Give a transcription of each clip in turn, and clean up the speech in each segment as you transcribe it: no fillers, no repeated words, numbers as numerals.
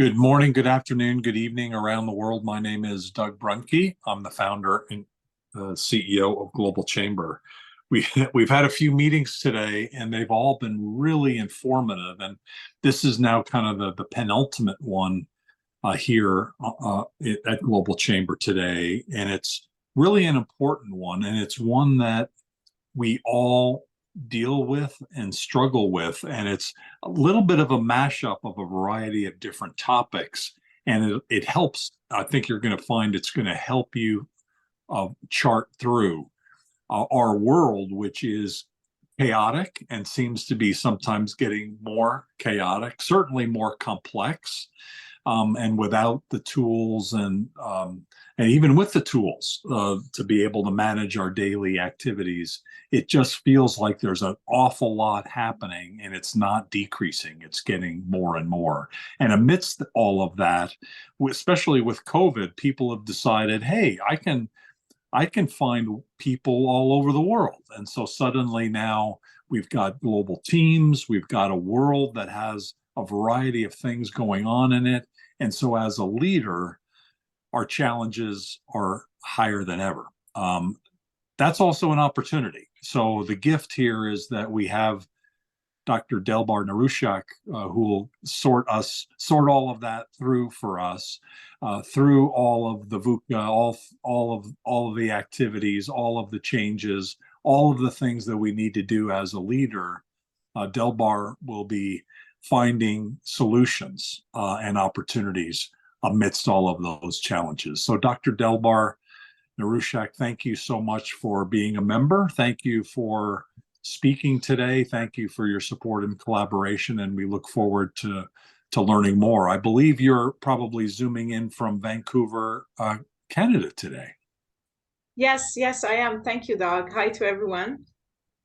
Good morning, good afternoon, good evening around the world. My name is Doug Brunke. I'm the founder and CEO of Global Chamber. We've had a few meetings today, and they've all been really informative. And this is now kind of the penultimate one here at Global Chamber today. And it's really an important one, and it's one that we all deal with and struggle with. And it's a little bit of a mashup of a variety of different topics. And it helps. I think you're going to find it's going to help you chart through our world, which is chaotic and seems to be sometimes getting more chaotic, certainly more complex. And without the tools and even with the tools to be able to manage our daily activities, it just feels like there's an awful lot happening and it's not decreasing. It's getting more and more. And amidst all of that, especially with COVID, people have decided, hey, I can find people all over the world. And so suddenly now we've got global teams, we've got a world that has a variety of things going on in it. And so as a leader, our challenges are higher than ever. That's also an opportunity. So the gift here is that we have Dr. Delbar Niroushak, who will sort all of that through for us, through all of the VUCA, all of the activities, all of the changes, all of the things that we need to do as a leader. Delbar will be finding solutions and opportunities amidst all of those challenges. So Dr. Delbar Niroushak, thank you so much for being a member. Thank you for speaking today. Thank you for your support and collaboration, and we look forward to learning more. I believe you're probably zooming in from Vancouver, Canada today. Yes, I am. Thank you, Doug. Hi to everyone.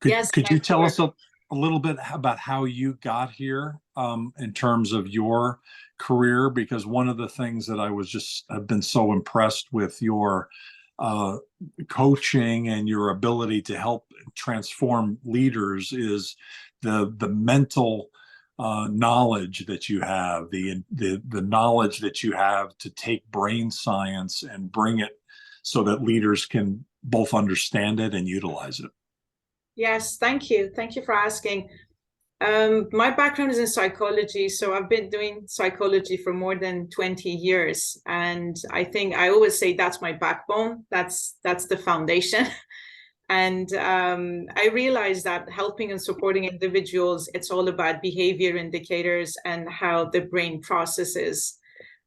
Could you tell us a little bit about how you got here in terms of your career? Because one of the things that I've been so impressed with your coaching and your ability to help transform leaders is the mental knowledge that you have, the knowledge that you have to take brain science and bring it so that leaders can both understand it and utilize it. Yes, thank you. Thank you for asking. My background is in psychology, so I've been doing psychology for more than 20 years. And I think I always say that's my backbone. That's the foundation. And I realized that helping and supporting individuals, it's all about behavior indicators and how the brain processes.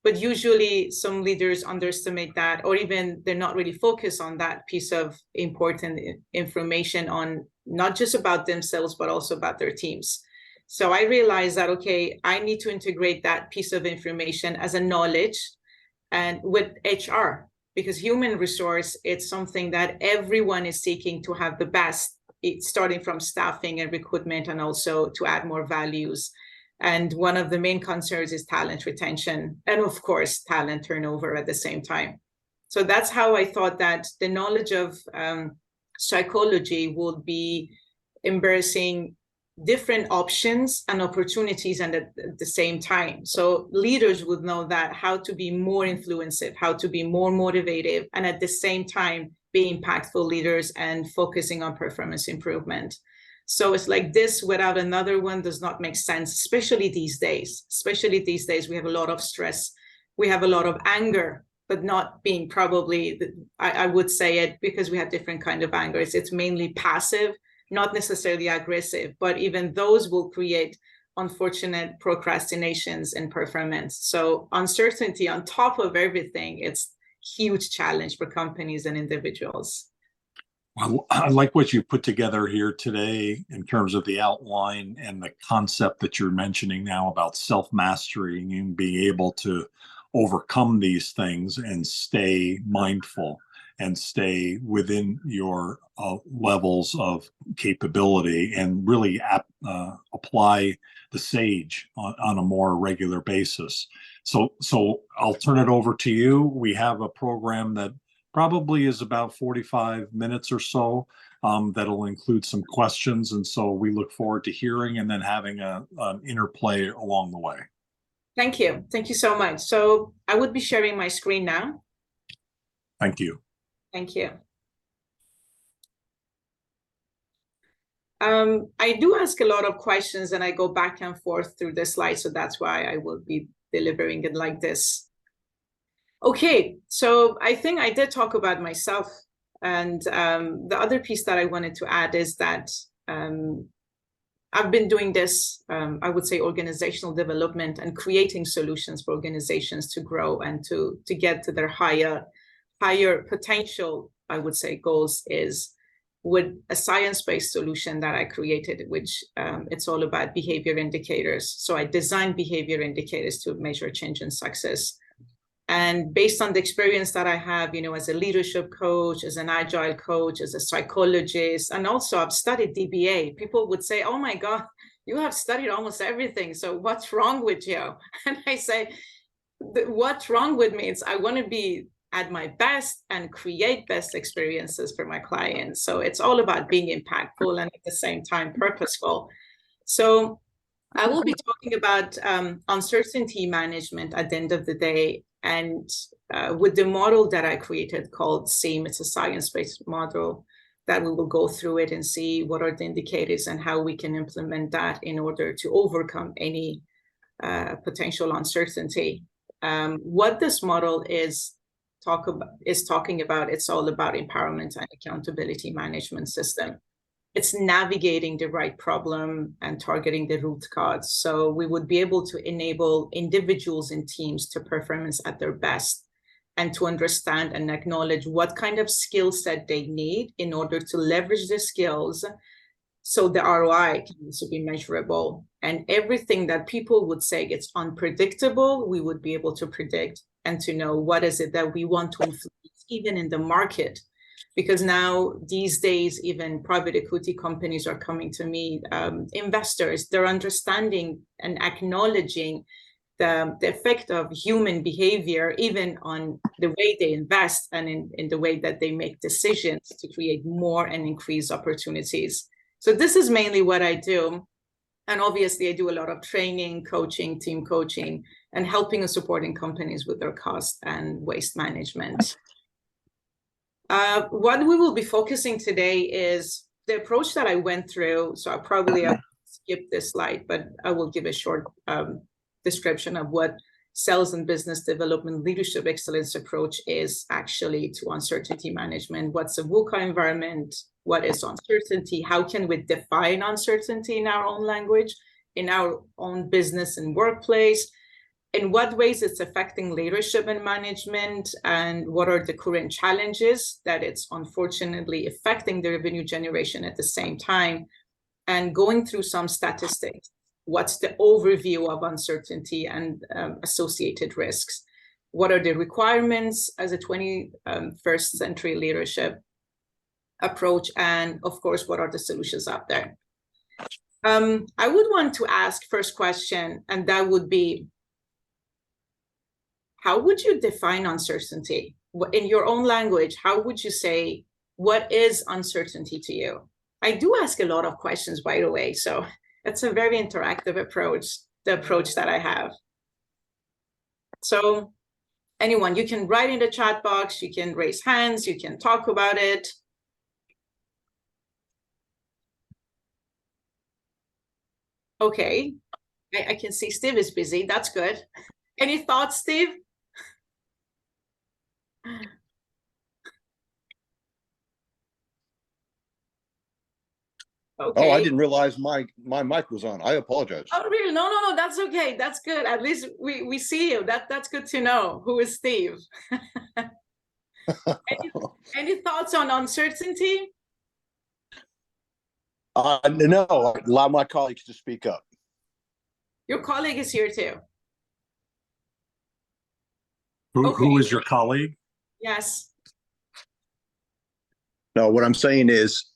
But usually some leaders underestimate that, or even they're not really focused on that piece of important information on not just about themselves, but also about their teams. So I realized that, okay, I need to integrate that piece of information as a knowledge and with HR, because human resource, it's something that everyone is seeking to have the best, starting from staffing and recruitment, and also to add more values. And one of the main concerns is talent retention, and of course, talent turnover at the same time. So that's how I thought that the knowledge of psychology would be embracing different options and opportunities and at the same time. So leaders would know that how to be more influensive, how to be more motivative, and at the same time, be impactful leaders and focusing on performance improvement. So it's like this without another one does not make sense, especially these days. Especially these days, we have a lot of stress. We have a lot of anger, but not being probably, I would say it because we have different kind of anger. It's mainly passive, not necessarily aggressive, but even those will create unfortunate procrastinations in performance. So uncertainty on top of everything, it's a huge challenge for companies and individuals. Well, I like what you put together here today in terms of the outline and the concept that you're mentioning now about self-mastery and being able to overcome these things and stay mindful and stay within your levels of capability and really apply the SAGE on a more regular basis. So I'll turn it over to you. We have a program that probably is about 45 minutes or so. That'll include some questions. And so we look forward to hearing and then having an interplay along the way. Thank you. Thank you so much. So I would be sharing my screen now. Thank you. Thank you. I do ask a lot of questions and I go back and forth through the slides, so that's why I will be delivering it like this. Okay, so I think I did talk about myself, and the other piece that I wanted to add is that I've been doing this, I would say, organizational development and creating solutions for organizations to grow and to get to their higher potential, I would say, goals, is with a science-based solution that I created, which it's all about behavior indicators. So I designed behavior indicators to measure change and success. And based on the experience that I have, you know, as a leadership coach, as an agile coach, as a psychologist, and also I've studied DBA, people would say, oh my God, you have studied almost everything. So what's wrong with you? And I say, what's wrong with me? It's I want to be at my best and create best experiences for my clients. So it's all about being impactful and at the same time purposeful. So I will be talking about uncertainty management at the end of the day, and with the model that I created called SEAM. It's a science-based model that we will go through it and see what are the indicators and how we can implement that in order to overcome any potential uncertainty. What this model is talking about, it's all about empowerment and accountability management system. It's navigating the right problem and targeting the root cause. So we would be able to enable individuals and teams to performance at their best and to understand and acknowledge what kind of skill set they need in order to leverage the skills so the ROI can also be measurable. And everything that people would say it's unpredictable, we would be able to predict and to know what is it that we want to influence even in the market. Because now these days, even private equity companies are coming to me, investors, they're understanding and acknowledging the effect of human behavior, even on the way they invest and in the way that they make decisions to create more and increase opportunities. So this is mainly what I do. And obviously I do a lot of training, coaching, team coaching, and helping and supporting companies with their cost and waste management. What we will be focusing today is the approach that I went through. So I'll probably skip this slide, but I will give a short description of what sales and business development leadership excellence approach is actually to uncertainty management. What's a VUCA environment? What is uncertainty? How can we define uncertainty in our own language, in our own business and workplace? In what ways it's affecting leadership and management, and what are the current challenges that it's unfortunately affecting the revenue generation at the same time, and going through some statistics. What's the overview of uncertainty and associated risks? What are the requirements as a 21st century leadership approach? And of course, what are the solutions out there? I would want to ask first question, and that would be, how would you define uncertainty? In your own language, how would you say, what is uncertainty to you? I do ask a lot of questions, by the way, so it's a very interactive approach, the approach that I have. So anyone, you can write in the chat box, you can raise hands, you can talk about it. Okay, I can see Steve is busy, that's good. Any thoughts, Steve? Okay. Oh, I didn't realize my mic was on. I apologize. Oh, really? No, that's okay. That's good. At least we see you. That's good to know. Who is Steve? Any thoughts on uncertainty? No, allow my colleagues to speak up. Your colleague is here too. Who is your colleague? Yes. No, what I'm saying is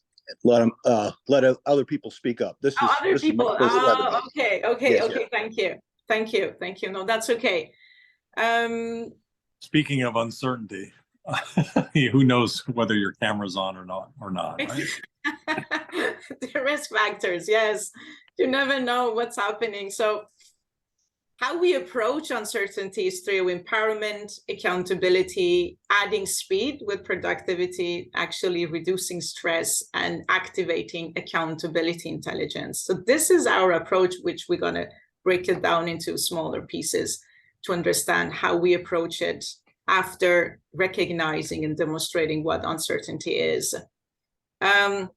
let other people speak up. This is other people. Okay. Yes, okay. yes. Thank you. No, that's okay. Speaking of uncertainty, who knows whether your camera's on or not, right? The risk factors, yes. You never know what's happening. So How we approach uncertainties through empowerment, accountability, adding speed with productivity, actually reducing stress and activating accountability intelligence. So this is our approach, which we're going to break it down into smaller pieces to understand how we approach it after recognizing and demonstrating what uncertainty is. I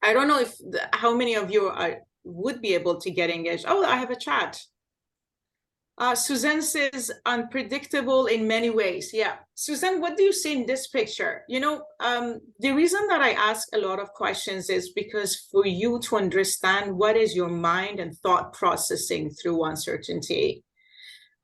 don't know if how many of you would be able to get engaged. Oh, I have a chat. Suzanne says unpredictable in many ways. Yeah. Suzanne, what do you see in this picture? You know, the reason that I ask a lot of questions is because for you to understand what is your mind and thought processing through uncertainty.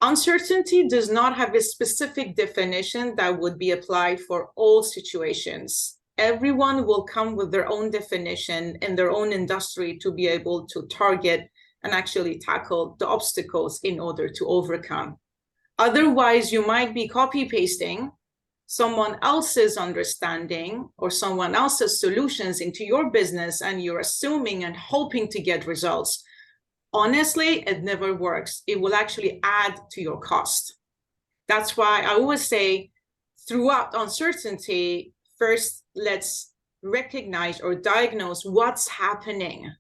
Uncertainty does not have a specific definition that would be applied for all situations. Everyone will come with their own definition in their own industry to be able to target and actually tackle the obstacles in order to overcome. Otherwise, you might be copy-pasting someone else's understanding or someone else's solutions into your business, and you're assuming and hoping to get results. Honestly, it never works. It will actually add to your cost. That's why I always say throughout uncertainty, first, let's recognize or diagnose what's happening.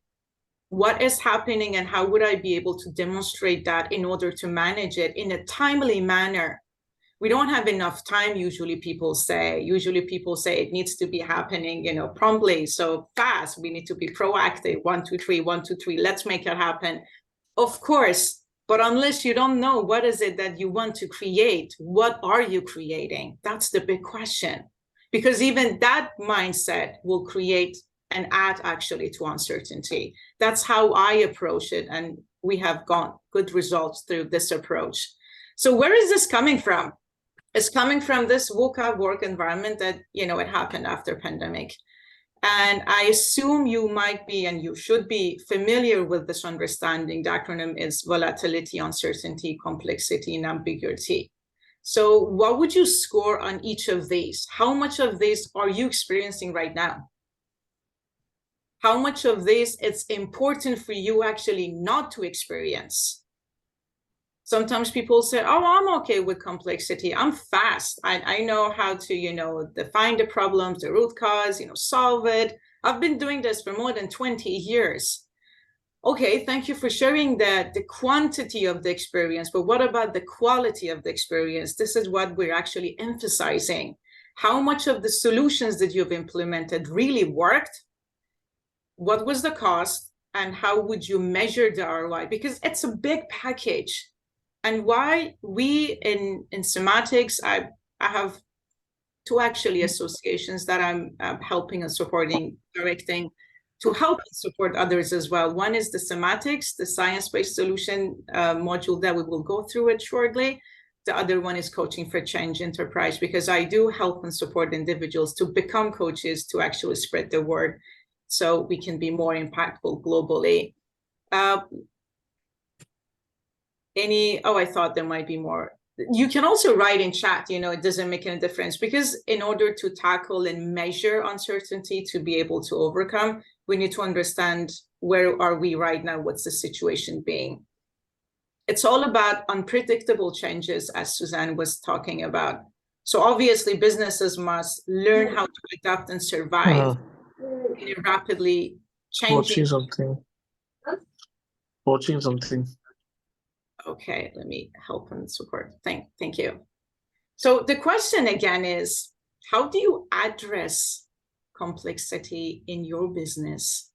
What is happening and how would I be able to demonstrate that in order to manage it in a timely manner? We don't have enough time, usually people say. Usually people say it needs to be happening, you know, promptly, so fast. We need to be proactive. 1, 2, 3, 1, 2, 3, let's make it happen. Of course, but unless you don't know what is it that you want to create, what are you creating? That's the big question. Because even that mindset will create and add actually to uncertainty. That's how I approach it, and we have got good results through this approach. So where is this coming from? It's coming from this VUCA work environment that, you know, it happened after pandemic. And I assume you might be, and you should be familiar with this understanding. The acronym is volatility, uncertainty, complexity, and ambiguity. So what would you score on each of these? How much of this are you experiencing right now? How much of this it's important for you actually not to experience? Sometimes people say, oh, I'm okay with complexity. I'm fast. I know how to, you know, define the problems, the root cause, you know, solve it. I've been doing this for more than 20 years. Okay, thank you for sharing the quantity of the experience, but what about the quality of the experience? This is what we're actually emphasizing. How much of the solutions that you've implemented really worked? What was the cost, and how would you measure the ROI? Because it's a big package. And why we in Seamaticx, I have 2 actually associations that I'm helping and supporting, directing to help and support others as well. One is the Seamaticx, the science-based solution module that we will go through it shortly. The other one is Coaching for Change Enterprise, because I do help and support individuals to become coaches to actually spread the word so we can be more impactful globally. I thought there might be more. You can also write in chat, you know, it doesn't make any difference, because in order to tackle and measure uncertainty, to be able to overcome, we need to understand where are we right now, what's the situation being. It's all about unpredictable changes, as Suzanne was talking about. So obviously businesses must learn how to adapt and survive in a rapidly changing. Watching something. Okay, let me help and support. Thank you. So the question again is, how do you address complexity in your business?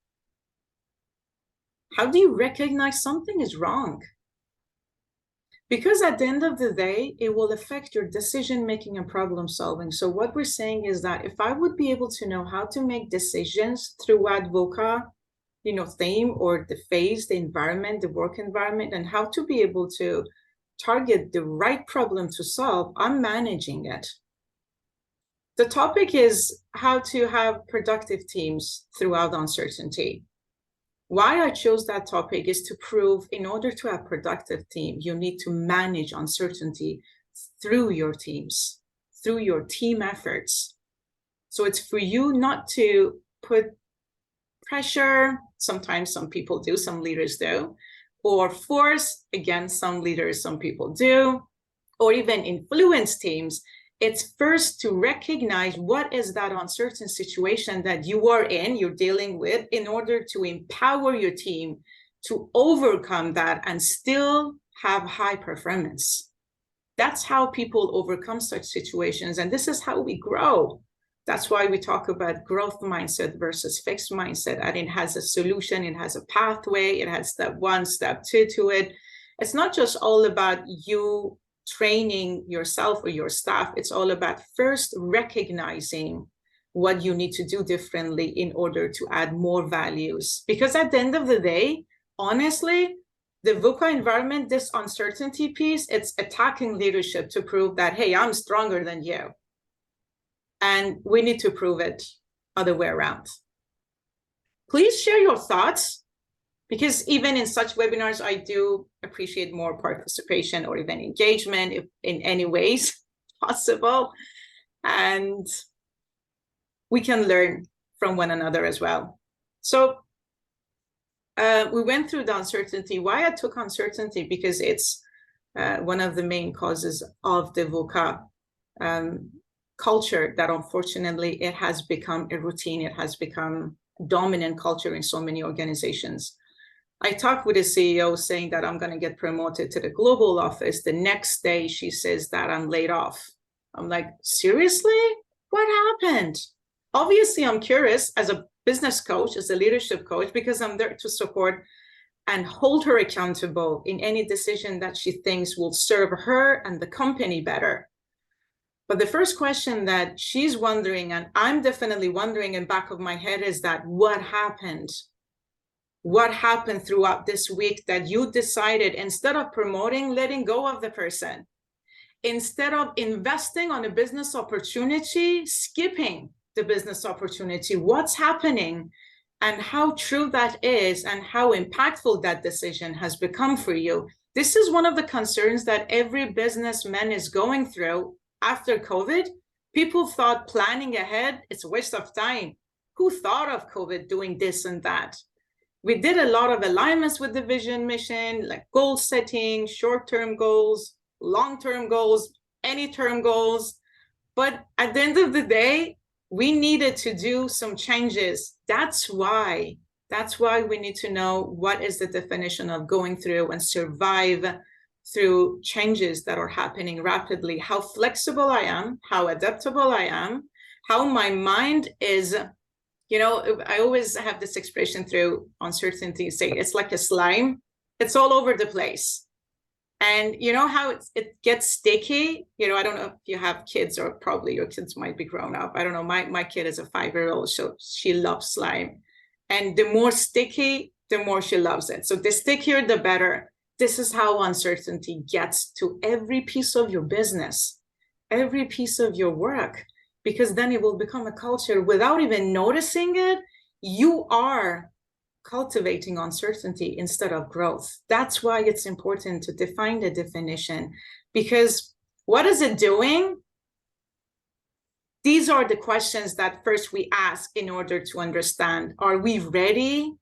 How do you recognize something is wrong? Because at the end of the day, it will affect your decision-making and problem solving. So what we're saying is that if I would be able to know how to make decisions throughout VUCA, you know, theme or the phase, the environment, the work environment, and how to be able to target the right problem to solve, I'm managing it. The topic is how to have productive teams throughout uncertainty. Why I chose that topic is to prove in order to have a productive team, you need to manage uncertainty through your teams, through your team efforts. So it's for you not to put pressure. Sometimes some people do, some leaders do, or force. Again, some leaders, some people do, or even influence teams. It's first to recognize what is that uncertain situation that you are in, you're dealing with, in order to empower your team to overcome that and still have high performance. That's how people overcome such situations. And this is how we grow. That's why we talk about growth mindset versus fixed mindset. And it has a solution, it has a pathway, it has step 1, step 2 to it. It's not just all about you training yourself or your staff. It's all about first recognizing what you need to do differently in order to add more values. Because at the end of the day, honestly, the VUCA environment, this uncertainty piece, it's attacking leadership to prove that, hey, I'm stronger than you. And we need to prove it other way around. Please share your thoughts, because even in such webinars, I do appreciate more participation or even engagement if in any ways possible. And we can learn from one another as well. So we went through the uncertainty. Why I took uncertainty? Because it's one of the main causes of the VUCA culture that unfortunately it has become a routine. It has become dominant culture in so many organizations. I talked with a CEO saying that I'm going to get promoted to the global office. The next day she says that I'm laid off. I'm like, seriously? What happened? Obviously, I'm curious as a business coach, as a leadership coach, because I'm there to support and hold her accountable in any decision that she thinks will serve her and the company better. But the first question that she's wondering, and I'm definitely wondering in the back of my head, is that what happened? What happened throughout this week that you decided, instead of promoting, letting go of the person, instead of investing on a business opportunity, skipping the business opportunity? What's happening, and how true that is, and how impactful that decision has become for you? This is one of the concerns that every businessman is going through after COVID. People thought planning ahead, it's a waste of time. Who thought of COVID doing this and that? We did a lot of alignments with the vision mission, like goal setting, short-term goals, long-term goals, any term goals. But at the end of the day, we needed to do some changes. That's why we need to know what is the definition of going through and survive through changes that are happening rapidly, how flexible I am, how adaptable I am, how my mind is. You know, I always have this expression through uncertainty, say it's like a slime. It's all over the place. And you know how it gets sticky? You know, I don't know if you have kids, or probably your kids might be grown up. I don't know. My kid is a 5-year-old, so she loves slime. And the more sticky, the more she loves it. So the stickier, the better. This is how uncertainty gets to every piece of your business, every piece of your work. Because then it will become a culture without even noticing it. You are cultivating uncertainty instead of growth. That's why it's important to define the definition, because what is it doing? These are the questions that first we ask in order to understand, are we ready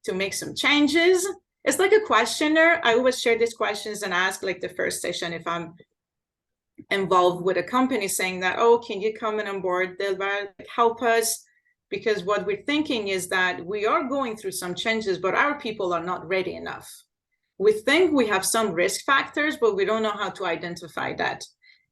to make some changes? It's like a questionnaire. I always share these questions and ask, like the first session, if I'm involved with a company, saying that, oh, can you come in on board, Delbar, help us? Because what we're thinking is that we are going through some changes, but our people are not ready enough. We think we have some risk factors, but we don't know how to identify that.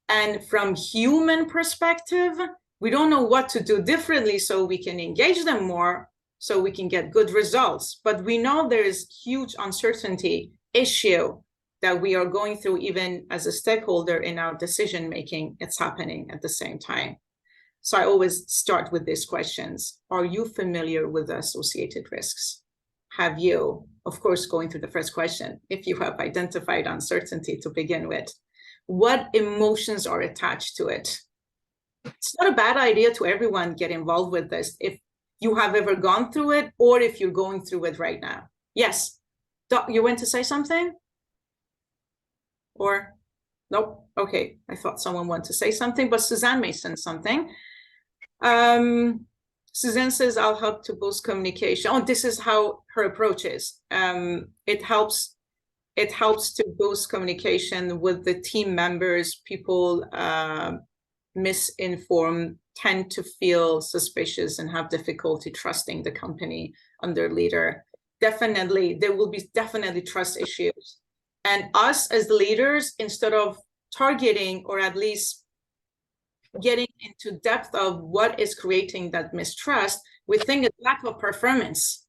And from human perspective, we don't know what to do differently so we can engage them more, so we can get good results. But we know there's huge uncertainty issue that we are going through, even as a stakeholder in our decision making. It's happening at the same time. So I always start with these questions. Are you familiar with the associated risks? Have you, of course, going through the first question, if you have identified uncertainty to begin with, what emotions are attached to it? It's not a bad idea to everyone get involved with this, if you have ever gone through it, or if you're going through it right now. Yes, Doc, you want to say something? Or, nope, okay, I thought someone wanted to say something, but Suzanne may send something. Suzanne says, I'll help to boost communication. Oh, this is how her approach is. It helps It helps to boost communication with the team members. People misinformed, tend to feel suspicious and have difficulty trusting the company and their leader. Definitely, there will be definitely trust issues. And us as leaders, instead of targeting or at least getting into depth of what is creating that mistrust, we think it's lack of performance.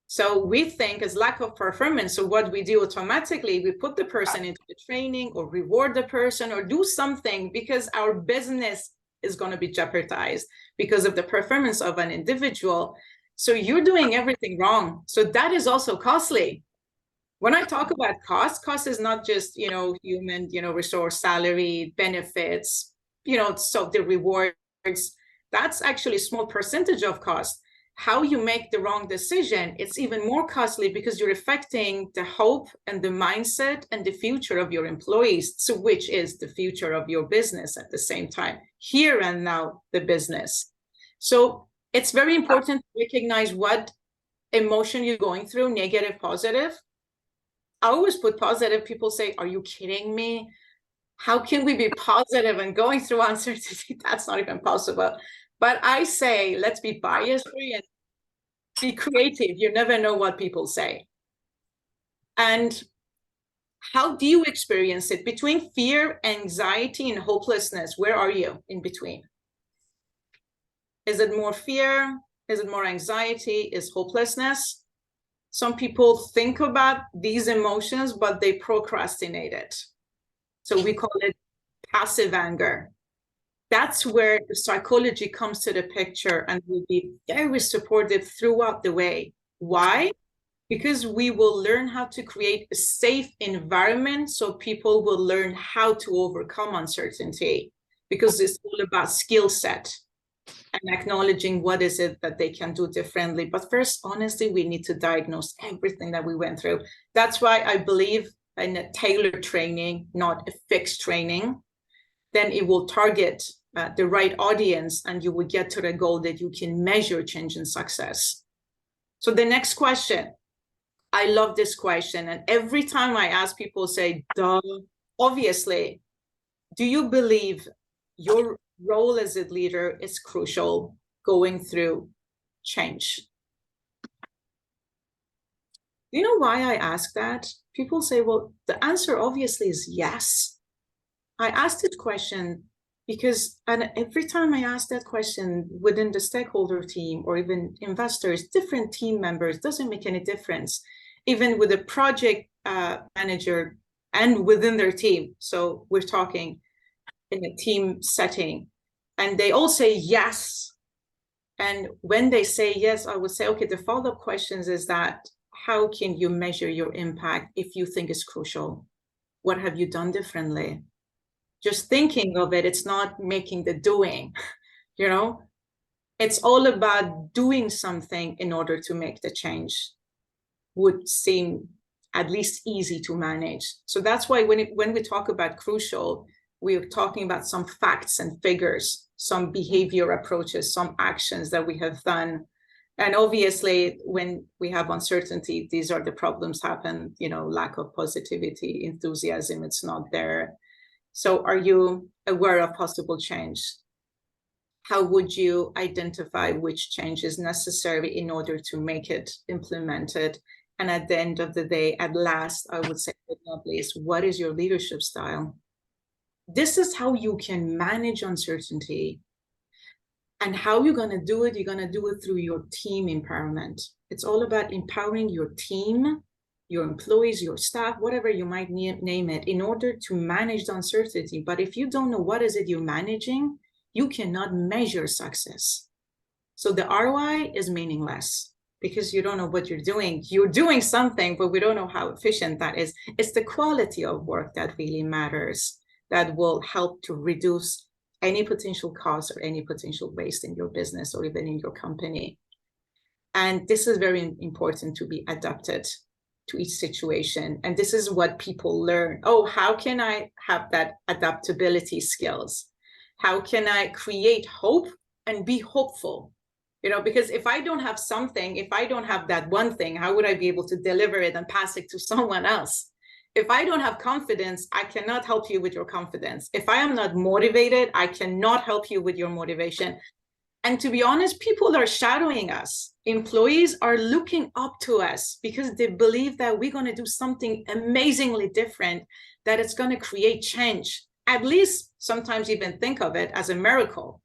So we think it's lack of performance. So what we do automatically, we put the person into the training or reward the person or do something because our business is going to be jeopardized because of the performance of an individual. So you're doing everything wrong. So that is also costly. When I talk about cost is not just, human, resource, salary, benefits, so the rewards, that's actually a small percentage of cost. How you make the wrong decision, it's even more costly because you're affecting the hope and the mindset and the future of your employees, so which is the future of your business at the same time, here and now, the business. So it's very important to recognize what emotion you're going through, negative, positive. I always put positive. People say, are you kidding me? How can we be positive and going through uncertainty? That's not even possible. But I say, let's be bias-free and be creative. You never know what people say. And how do you experience it? Between fear, anxiety, and hopelessness, where are you in between? Is it more fear? Is it more anxiety? Is hopelessness? Some people think about these emotions, but they procrastinate it. So we call it passive anger. That's where the psychology comes to the picture and will be very supportive throughout the way. Why? Because we will learn how to create a safe environment so people will learn how to overcome uncertainty, because it's all about skill set and acknowledging what is it that they can do differently. But first, honestly, we need to diagnose everything that we went through. That's why I believe in a tailored training, not a fixed training. Then it will target the right audience and you will get to the goal that you can measure change and success. So the next question, I love this question. And every time I ask people say, duh, obviously, do you believe your role as a leader is crucial going through change? Do you know why I ask that? People say, well, the answer obviously is yes. I asked this question because every time I ask that question within the stakeholder team or even investors, different team members, doesn't make any difference, even with a project manager and within their team. So we're talking in a team setting, and they all say yes. And when they say yes, I would say, okay, the follow-up questions is that, how can you measure your impact if you think it's crucial? What have you done differently? Just thinking of it, it's not making the doing, It's all about doing something in order to make the change. Would seem at least easy to manage. So that's why when we talk about crucial, we're talking about some facts and figures, some behavior approaches, some actions that we have done. And obviously, when we have uncertainty, these are the problems happen, lack of positivity, enthusiasm, it's not there. So are you aware of possible change? How would you identify which change is necessary in order to make it implemented? And at the end of the day, at last, I would say, not least, what is your leadership style? This is how you can manage uncertainty. And how you're going to do it, you're going to do it through your team empowerment. It's all about empowering your team, your employees, your staff, whatever you might name it, in order to manage the uncertainty. But if you don't know what is it you're managing, you cannot measure success. So the ROI is meaningless because you don't know what you're doing. You're doing something, but we don't know how efficient that is. It's the quality of work that really matters, that will help to reduce any potential cost or any potential waste in your business or even in your company. And this is very important to be adapted to each situation. And this is what people learn. Oh, how can I have that adaptability skills? How can I create hope and be hopeful? Because if I don't have something, if I don't have that one thing, how would I be able to deliver it and pass it to someone else? If I don't have confidence, I cannot help you with your confidence. If I am not motivated, I cannot help you with your motivation. And to be honest, people are shadowing us. Employees are looking up to us because they believe that we're going to do something amazingly different, that it's going to create change. At least sometimes even think of it as a miracle.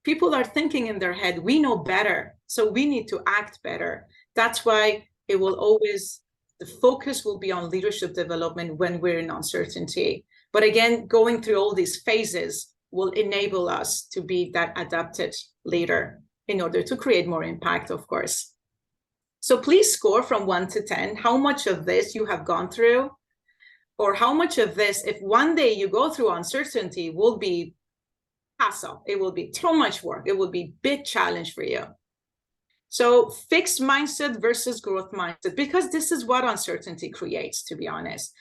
People are thinking in their head, we know better, so we need to act better. That's why it will always, the focus will be on leadership development when we're in uncertainty. But again, going through all these phases will enable us to be that adapted leader in order to create more impact, of course. So please score from 1 to 10 how much of this you have gone through, or how much of this, if one day you go through uncertainty, will be hassle. It will be too much work. It will be big challenge for you. So fixed mindset versus growth mindset, because this is what uncertainty creates, to be honest.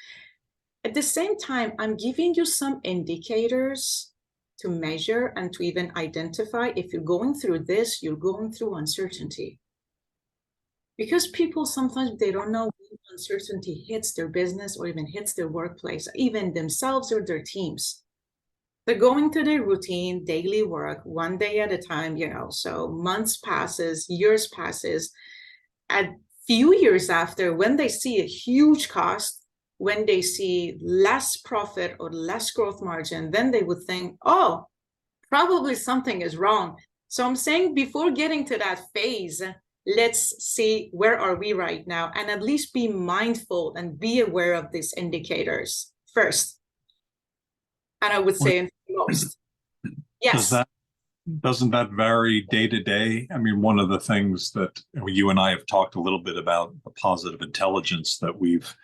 At the same time, I'm giving you some indicators to measure and to even identify if you're going through this, you're going through uncertainty. Because people sometimes, they don't know when uncertainty hits their business or even hits their workplace, even themselves or their teams. They're going to their routine, daily work, one day at a time, so months passes, years passes. A few years after, when they see a huge cost, when they see less profit or less growth margin, then they would think, oh, probably something is wrong. So I'm saying before getting to that phase, let's see where are we right now, and at least be mindful and be aware of these indicators first. And I would say most. Yes. Doesn't that vary day to day? I mean, one of the things that you and I have talked a little bit about, the positive intelligence that we've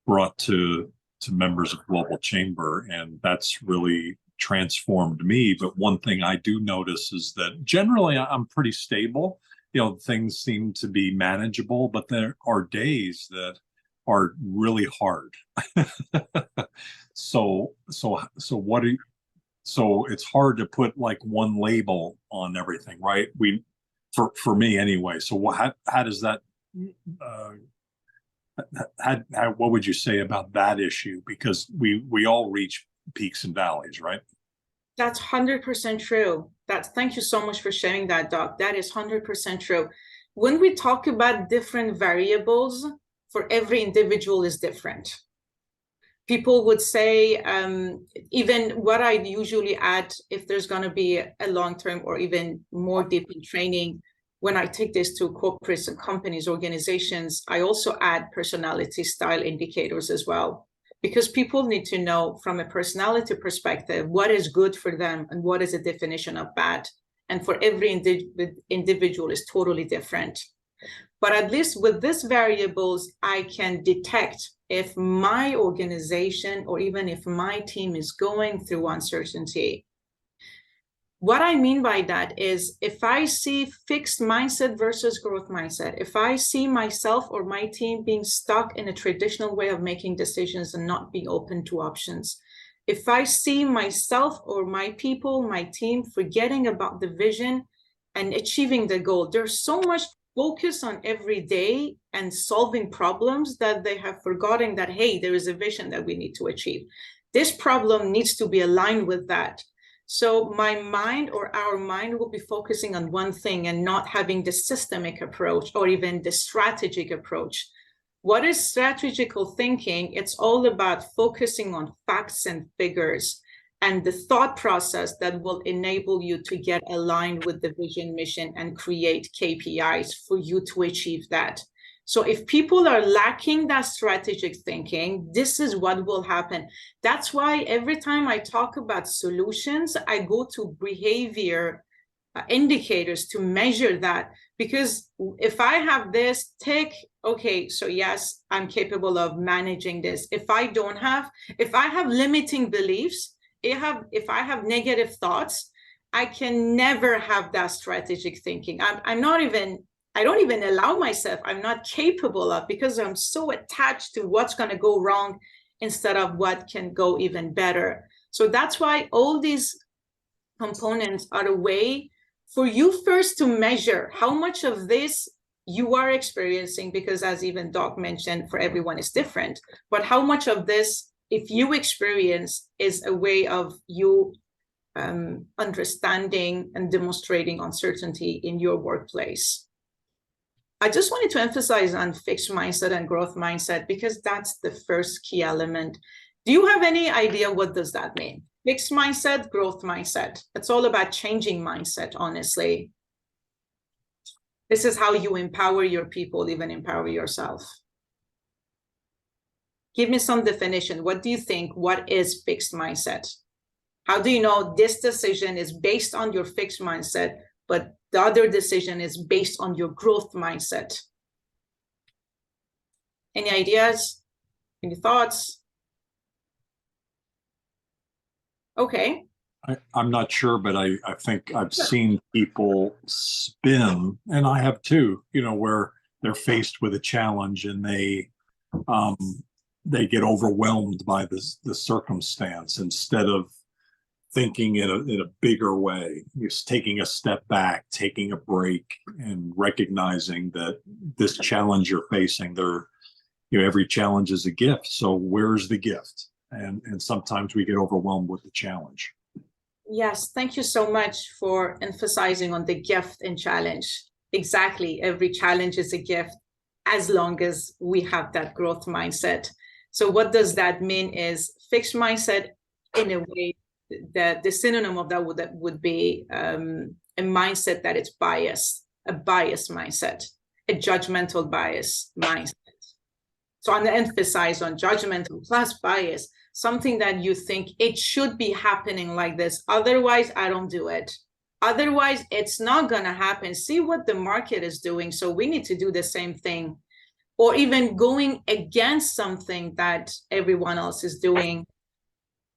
brought to members of Global Chamber, and that's really transformed me. But one thing I do notice is that generally I'm pretty stable. Things seem to be manageable, but there are days that are really hard. So it's hard to put like one label on everything, right? For me anyway. So how does that, what would you say about that issue? Because we all reach peaks and valleys, right? That's 100% true. Thank you so much for sharing that, Doc. That is 100% true. When we talk about different variables, for every individual is different. People would say, even what I usually add, if there's going to be a long-term or even more deep in training, when I take this to corporates and companies, organizations, I also add personality style indicators as well, because people need to know from a personality perspective what is good for them and what is a definition of bad. And for every individual is totally different. But at least with these variables, I can detect if my organization or even if my team is going through uncertainty. What I mean by that is if I see fixed mindset versus growth mindset, if I see myself or my team being stuck in a traditional way of making decisions and not being open to options, if I see myself or my people, my team forgetting about the vision and achieving the goal, there's so much focus on every day and solving problems that they have forgotten that, hey, there is a vision that we need to achieve. This problem needs to be aligned with that. So my mind or our mind will be focusing on one thing and not having the systemic approach or even the strategic approach. What is strategical thinking? It's all about focusing on facts and figures and the thought process that will enable you to get aligned with the vision, mission, and create KPIs for you to achieve that. So if people are lacking that strategic thinking, this is what will happen. That's why every time I talk about solutions, I go to behavior indicators to measure that. Because if I have this tick, okay, so yes, I'm capable of managing this. If I have limiting beliefs, if I have negative thoughts, I can never have that strategic thinking. I don't even allow myself, I'm not capable of, because I'm so attached to what's going to go wrong instead of what can go even better. So that's why all these components are a way for you first to measure how much of this you are experiencing, because as even Doc mentioned, for everyone is different, but how much of this, if you experience, is a way of you understanding and demonstrating uncertainty in your workplace. I just wanted to emphasize on fixed mindset and growth mindset, because that's the first key element. Do you have any idea what does that mean? Fixed mindset, growth mindset. It's all about changing mindset, honestly. This is how you empower your people, even empower yourself. Give me some definition. What do you think? What is fixed mindset? How do you know this decision is based on your fixed mindset, but the other decision is based on your growth mindset? Any ideas? Any thoughts? Okay. I'm not sure, but I think I've seen people spin, and I have too, where they're faced with a challenge and they get overwhelmed by the circumstance, instead of thinking in a bigger way, just taking a step back, taking a break, and recognizing that this challenge you're facing, every challenge is a gift. So where's the gift? And sometimes we get overwhelmed with the challenge. Yes, thank you so much for emphasizing on the gift and challenge. Exactly, every challenge is a gift as long as we have that growth mindset. So what does that mean is fixed mindset, in a way, the synonym of that would be a mindset that it's biased, a biased mindset, a judgmental bias mindset. So I'm going to emphasize on judgmental plus bias, something that you think it should be happening like this. Otherwise, I don't do it. Otherwise, it's not going to happen. See what the market is doing. So we need to do the same thing. Or even going against something that everyone else is doing.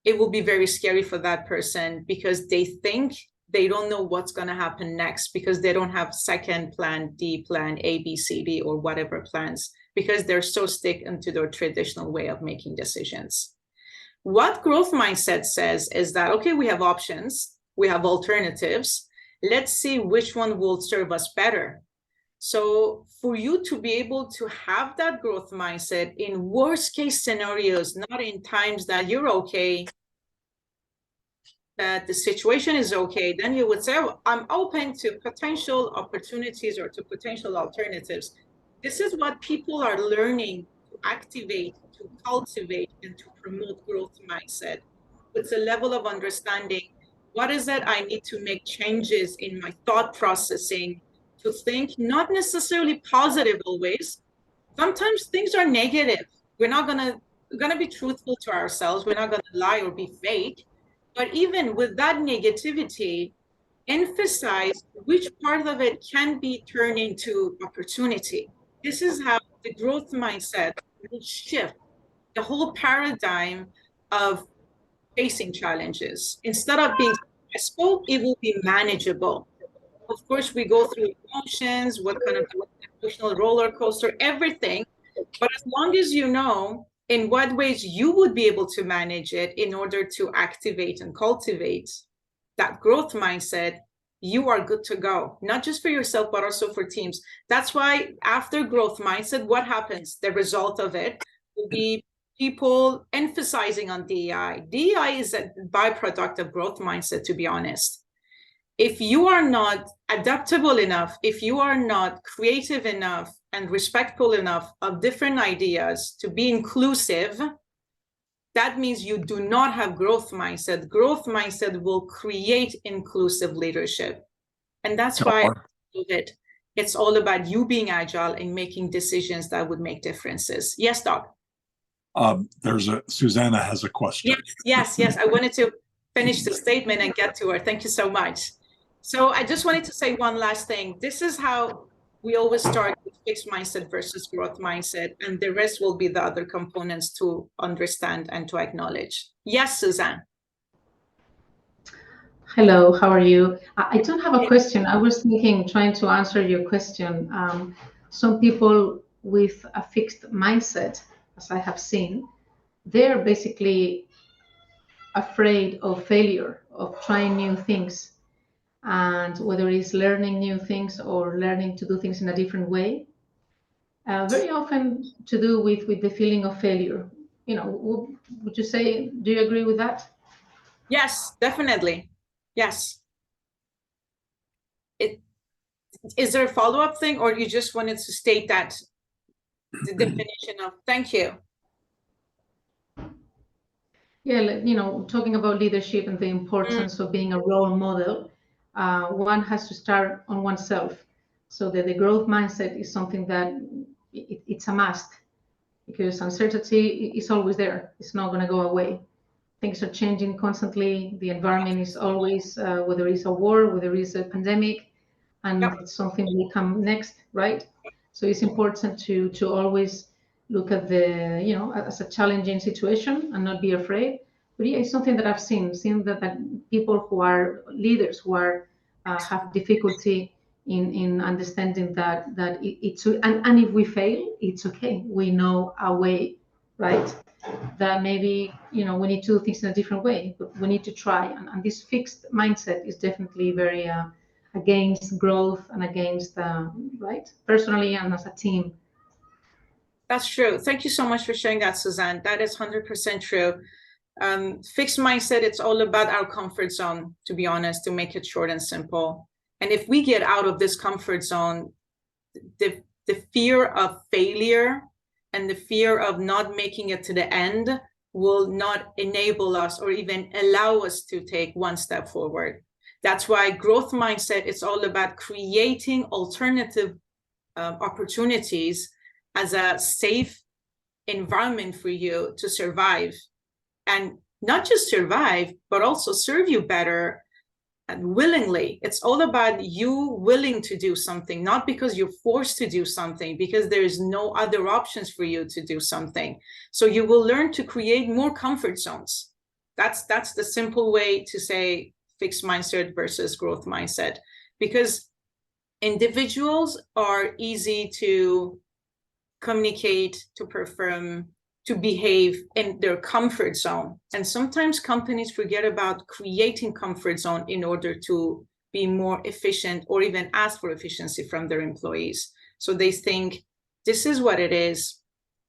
It will be very scary for that person, because they think they don't know what's going to happen next, because they don't have second plan, D plan, A, B, C, D, or whatever plans, because they're so stuck into their traditional way of making decisions. What growth mindset says is that, okay, we have options, we have alternatives. Let's see which one will serve us better. So for you to be able to have that growth mindset in worst case scenarios, not in times that you're okay, that the situation is okay, then you would say, oh, I'm open to potential opportunities or to potential alternatives. This is what people are learning to activate, to cultivate, and to promote growth mindset. It's a level of understanding. What is it I need to make changes in my thought processing to think not necessarily positive always. Sometimes things are negative. We're gonna be truthful to ourselves. We're not gonna lie or be fake. But even with that negativity, emphasize which part of it can be turned into opportunity. This is how the growth mindset will shift the whole paradigm of facing challenges. Instead of being stressful, it will be manageable. Of course, we go through emotions, what kind of emotional roller coaster, everything. But as long as you know in what ways you would be able to manage it in order to activate and cultivate that growth mindset, you are good to go, not just for yourself, but also for teams. That's why after growth mindset, what happens? The result of it will be people emphasizing on DEI. DEI is a byproduct of growth mindset, to be honest. If you are not adaptable enough, if you are not creative enough and respectful enough of different ideas to be inclusive, that means you do not have growth mindset. Growth mindset will create inclusive leadership. And that's why it's all about you being agile and making decisions that would make differences. Yes, Doc. Susanna has a question. Yes. I wanted to finish the statement and get to her. Thank you so much. So I just wanted to say one last thing. This is how we always start with fixed mindset versus growth mindset, and the rest will be the other components to understand and to acknowledge. Yes, Suzanne. Hello, how are you? I don't have a question. I was trying to answer your question. Some people with a fixed mindset, as I have seen, they're basically afraid of failure, of trying new things. and whether it's learning new things or learning to do things in a different way, very often to do with the feeling of failure. You know, would you say, do you agree with that? Yes, definitely. Yes. Is there a follow-up thing, or you just wanted to state that the definition of thank you? Yeah, you know, talking about leadership and the importance of being a role model, one has to start on oneself. So that the growth mindset is something that it's a must, because uncertainty is always there. It's not going to go away. Things are changing constantly. The environment is always, whether it's a war, whether it's a pandemic, and Yep. something will come next, right? So it's important to always look at the, you know, as a challenging situation and not be afraid. But yeah, it's something that I've seen that people who are leaders, who are have difficulty in understanding that it's, and if we fail, it's okay. We know our way, right? That maybe, you know, we need to do things in a different way, but we need to try. And this fixed mindset is definitely very against growth and against, right, personally and as a team. That's true. Thank you so much for sharing that, Suzanne. That is 100% true. Fixed mindset, it's all about our comfort zone, to be honest, to make it short and simple. And if we get out of this comfort zone, the fear of failure and the fear of not making it to the end will not enable us or even allow us to take one step forward. That's why growth mindset, it's all about creating alternative opportunities as a safe environment for you to survive, and not just survive, but also serve you better and willingly. It's all about you willing to do something, not because you're forced to do something, because there is no other options for you to do something. So you will learn to create more comfort zones. That's the simple way to say fixed mindset versus growth mindset, because individuals are easy to communicate, to perform, to behave in their comfort zone. And sometimes companies forget about creating comfort zone in order to be more efficient or even ask for efficiency from their employees. So they think, this is what it is.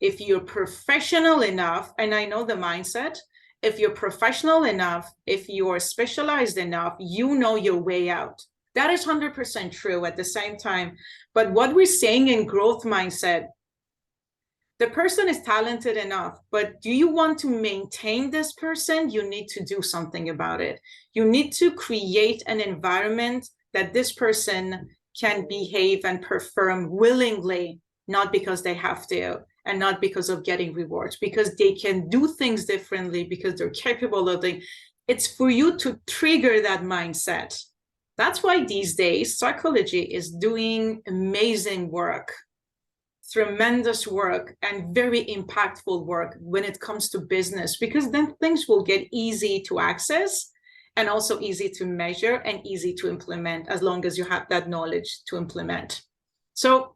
If you're professional enough, and I know the mindset, if you're professional enough, if you are specialized enough, you know your way out. That is 100% true at the same time. But what we're saying in growth mindset, the person is talented enough, but do you want to maintain this person? You need to do something about it. You need to create an environment that this person can behave and perform willingly, not because they have to, and not because of getting rewards, because they can do things differently, because they're capable of it. It's for you to trigger that mindset. That's why these days psychology is doing amazing work, tremendous work, and very impactful work when it comes to business, because then things will get easy to access and also easy to measure and easy to implement, as long as you have that knowledge to implement. So,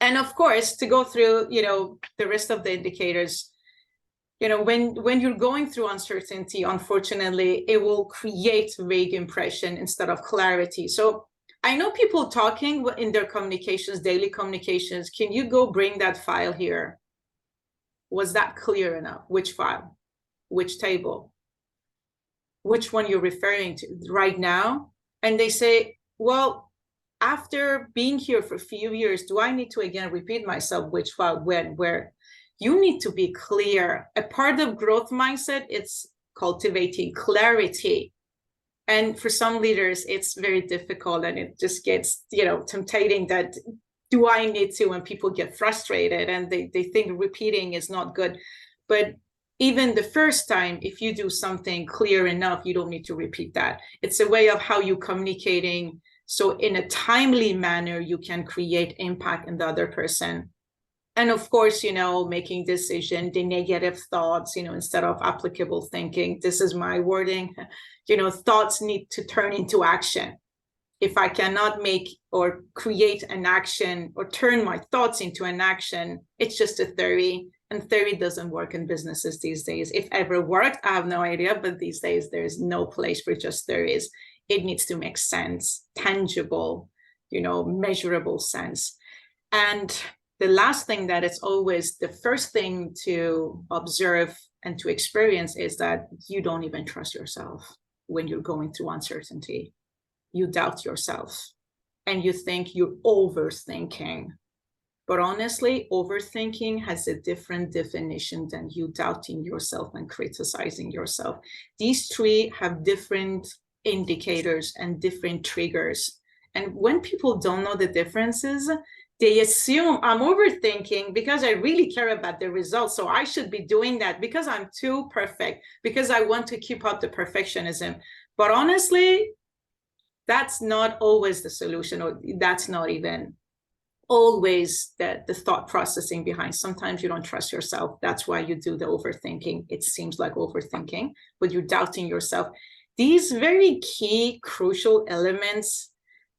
and of course, to go through, you know, the rest of the indicators, you know, when you're going through uncertainty, unfortunately, it will create vague impression instead of clarity. So I know people talking in their communications, daily communications, can you go bring that file here? Was that clear enough? Which file? Which table? Which one you're referring to right now? And they say, well, after being here for a few years, do I need to again repeat myself, which file, when, where? You need to be clear. A part of growth mindset, it's cultivating clarity. And for some leaders, it's very difficult, and it just gets, you know, tempting that, do I need to, when people get frustrated and they think repeating is not good. But even the first time, if you do something clear enough, you don't need to repeat that. It's a way of how you're communicating. So in a timely manner, you can create impact in the other person. And of course, you know, making decision, the negative thoughts, you know, instead of applicable thinking, this is my wording, you know, thoughts need to turn into action. If I cannot make or create an action or turn my thoughts into an action, it's just a theory. And theory doesn't work in businesses these days. If ever worked, I have no idea. But these days, there's no place for just theories. It needs to make sense, tangible, measurable sense. And the last thing that it's always the first thing to observe and to experience is that you don't even trust yourself when you're going through uncertainty. You doubt yourself and you think you're overthinking. But honestly, overthinking has a different definition than you doubting yourself and criticizing yourself. These three have different indicators and different triggers. And when people don't know the differences, they assume I'm overthinking because I really care about the results. So I should be doing that because I'm too perfect, because I want to keep up the perfectionism. But honestly, that's not always the solution, or that's not even always the thought processing behind. Sometimes you don't trust yourself. That's why you do the overthinking. It seems like overthinking, but you're doubting yourself. These very key, crucial elements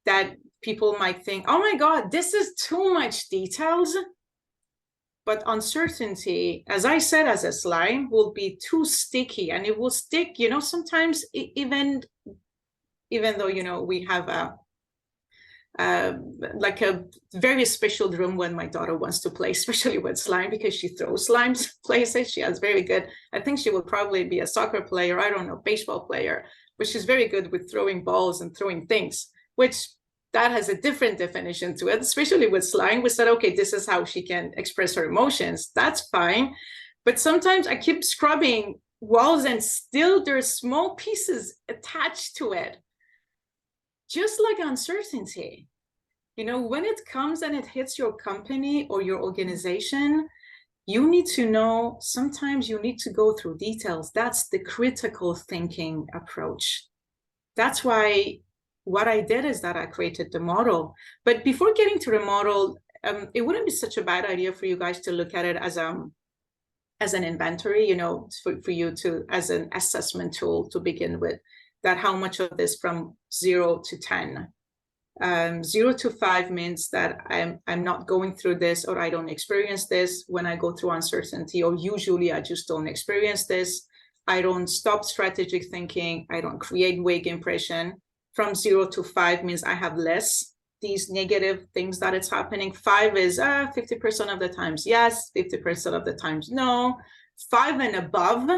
that people might think, oh my God, this is too much details. But uncertainty, as I said, as a slime, will be too sticky, and it will stick, sometimes even though, we have like a very special room when my daughter wants to play, especially with slime, because she throws slimes places. She has very good, I think she will probably be a soccer player, I don't know, baseball player, but she's very good with throwing balls and throwing things, which that has a different definition to it, especially with slime. We said, okay, this is how she can express her emotions. That's fine. But sometimes I keep scrubbing walls and still there's small pieces attached to it. Just like uncertainty, when it comes and it hits your company or your organization, you need to know, sometimes you need to go through details. That's the critical thinking approach. That's why what I did is that I created the model. But before getting to the model, it wouldn't be such a bad idea for you guys to look at it as an inventory, for you to, as an assessment tool to begin with. That how much of this from 0 to 10. 0 to 5 means that I'm not going through this, or I don't experience this when I go through uncertainty, or usually I just don't experience this. I don't stop strategic thinking. I don't create vague impression. From 0 to 5 means I have less these negative things that it's happening. 5 is 50% of the times yes, 50% of the times no. 5 and above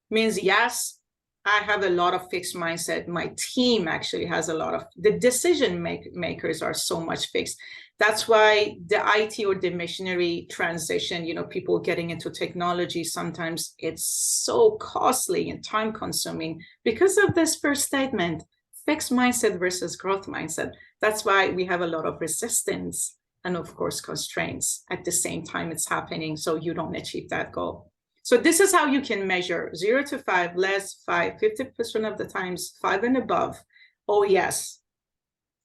means yes, I have a lot of fixed mindset. My team actually has a lot of, the decision makers are so much fixed. That's why the IT or the missionary transition, people getting into technology, sometimes it's so costly and time consuming because of this first statement, fixed mindset versus growth mindset. That's why we have a lot of resistance and of course constraints at the same time it's happening, so you don't achieve that goal. So this is how you can measure 0 to 5, less 5, 50% of the times 5 and above. Oh yes,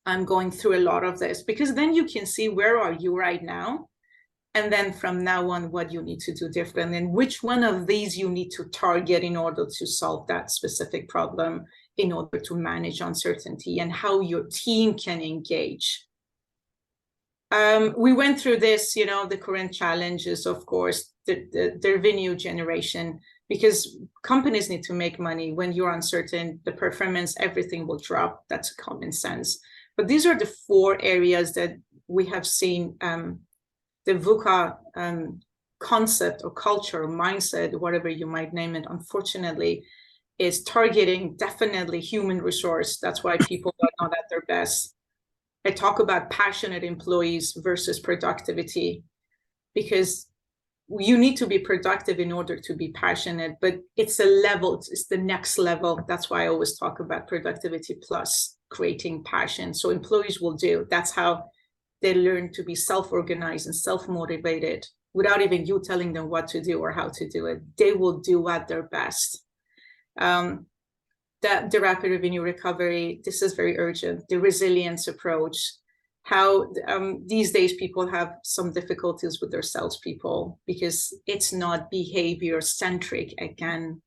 I'm going through a lot of this, because then you can see where are you right now. And then from now on, what you need to do different, and which one of these you need to target in order to solve that specific problem, in order to manage uncertainty, and how your team can engage. We went through this, the current challenges, of course, the revenue generation, because companies need to make money. When you're uncertain, the performance, everything will drop. That's common sense. But these are the 4 areas that we have seen the VUCA concept or culture or mindset, whatever you might name it, unfortunately, is targeting definitely human resource. That's why people are not at their best. I talk about passionate employees versus productivity, because you need to be productive in order to be passionate, but it's a level, it's the next level. That's why I always talk about productivity plus creating passion. So employees will do, that's how they learn to be self-organized and self-motivated without even you telling them what to do or how to do it. They will do at their best. The rapid revenue recovery, this is very urgent. The resilience approach, how these days people have some difficulties with their salespeople because it's not behavior centric. Again,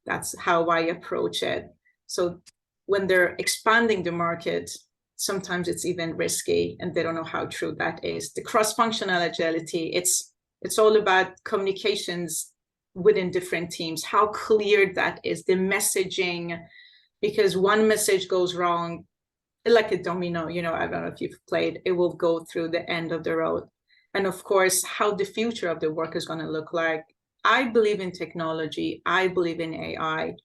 that's how I approach it. So when they're expanding the market, sometimes it's even risky and they don't know how true that is. The cross-functional agility, it's all about communications within different teams, how clear that is, the messaging, because one message goes wrong, like a domino, you know, I don't know if you've played, it will go through the end of the road. And of course, how the future of the work is going to look like. I believe in technology. I believe in AI.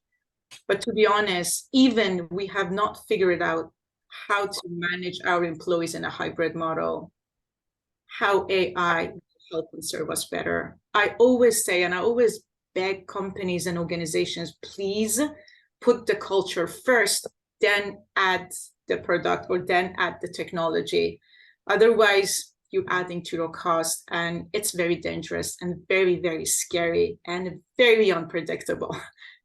But to be honest, even we have not figured out how to manage our employees in a hybrid model, how AI will help and serve us better. I always say, and I always beg companies and organizations, please put the culture first, then add the product, or then add the technology. Otherwise, you're adding to your cost, and it's very dangerous and very, very scary and very unpredictable.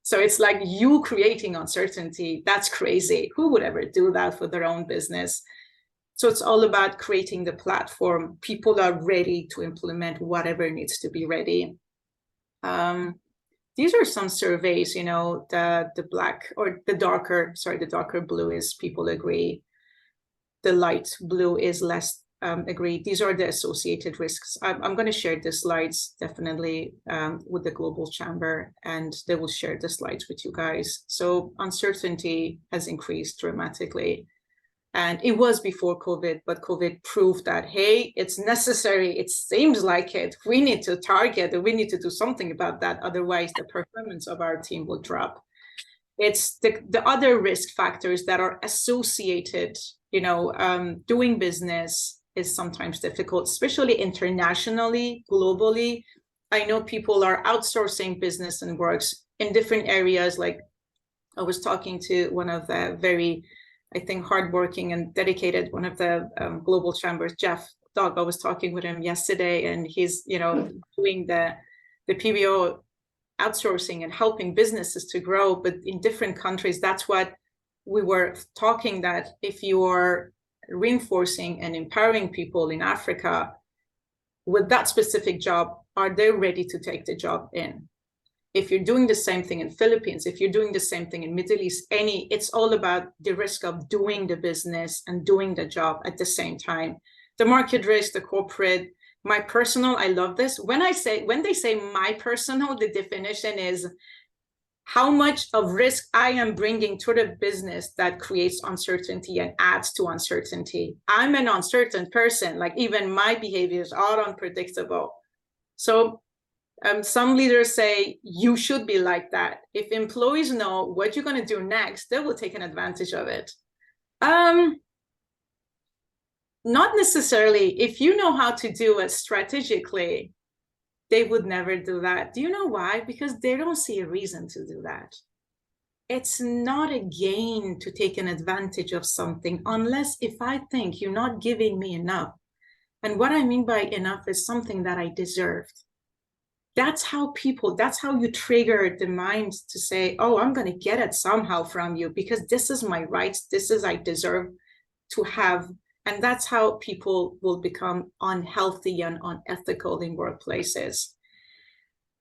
So it's like you creating uncertainty. That's crazy. Who would ever do that for their own business? So it's all about creating the platform. People are ready to implement whatever needs to be ready. These are some surveys, you know, the black or the darker, sorry, the darker blue is people agree. The light blue is less agreed. These are the associated risks. I'm going to share the slides definitely with the Global Chamber, and they will share the slides with you guys. So uncertainty has increased dramatically. And it was before COVID, but COVID proved that, hey, it's necessary. It seems like it. We need to target and we need to do something about that. Otherwise, the performance of our team will drop. It's the other risk factors that are associated, you know, doing business is sometimes difficult, especially internationally, globally. I know people are outsourcing business and works in different areas. Like I was talking to one of the very, I think, hardworking and dedicated, one of the global chambers, Jeff Dog. I was talking with him yesterday, and he's, you know, doing the PBO outsourcing and helping businesses to grow. But in different countries, that's what we were talking, that if you are reinforcing and empowering people in Africa with that specific job, are they ready to take the job in? If you're doing the same thing in Philippines, if you're doing the same thing in Middle East, it's all about the risk of doing the business and doing the job at the same time. The market risk, the corporate, my personal, I love this. When they say my personal, the definition is how much of risk I am bringing to the business that creates uncertainty and adds to uncertainty. I'm an uncertain person, like even my behaviors are unpredictable. So some leaders say you should be like that. If employees know what you're going to do next, they will take an advantage of it. Not necessarily. If you know how to do it strategically, they would never do that. Do you know why? Because they don't see a reason to do that. It's not a gain to take an advantage of something unless if I think you're not giving me enough. And what I mean by enough is something that I deserved. That's how you trigger the mind to say, oh, I'm going to get it somehow from you because this is my rights. I deserve to have. And that's how people will become unhealthy and unethical in workplaces.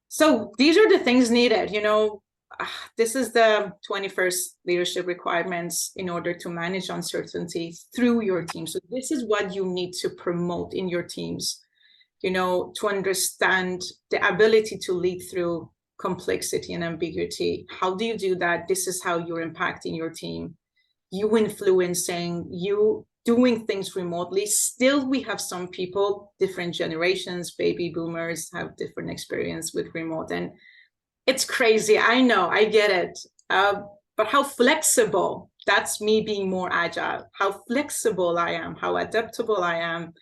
So these are the things needed. You know, this is the 21st leadership requirements in order to manage uncertainty through your team. So this is what you need to promote in your teams. You know, to understand the ability to lead through complexity and ambiguity. How do you do that? This is how you're impacting your team. You influencing, you doing things remotely. Still, we have some people, different generations, baby boomers have different experience with remote. And it's crazy. I know, I get it. But how flexible, that's me being more agile, how flexible I am, how adaptable I am.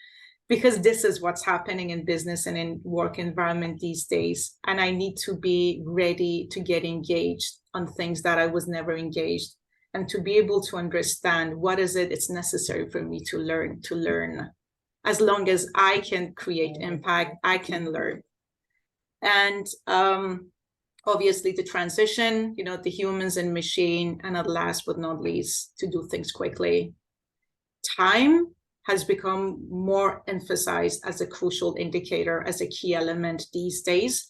Because this is what's happening in business and in work environment these days. And I need to be ready to get engaged on things that I was never engaged, and to be able to understand what is it it's necessary for me to learn. As long as I can create impact, I can learn. And obviously the transition, you know, the humans and machine, and at last but not least, to do things quickly. Time has become more emphasized as a crucial indicator, as a key element these days,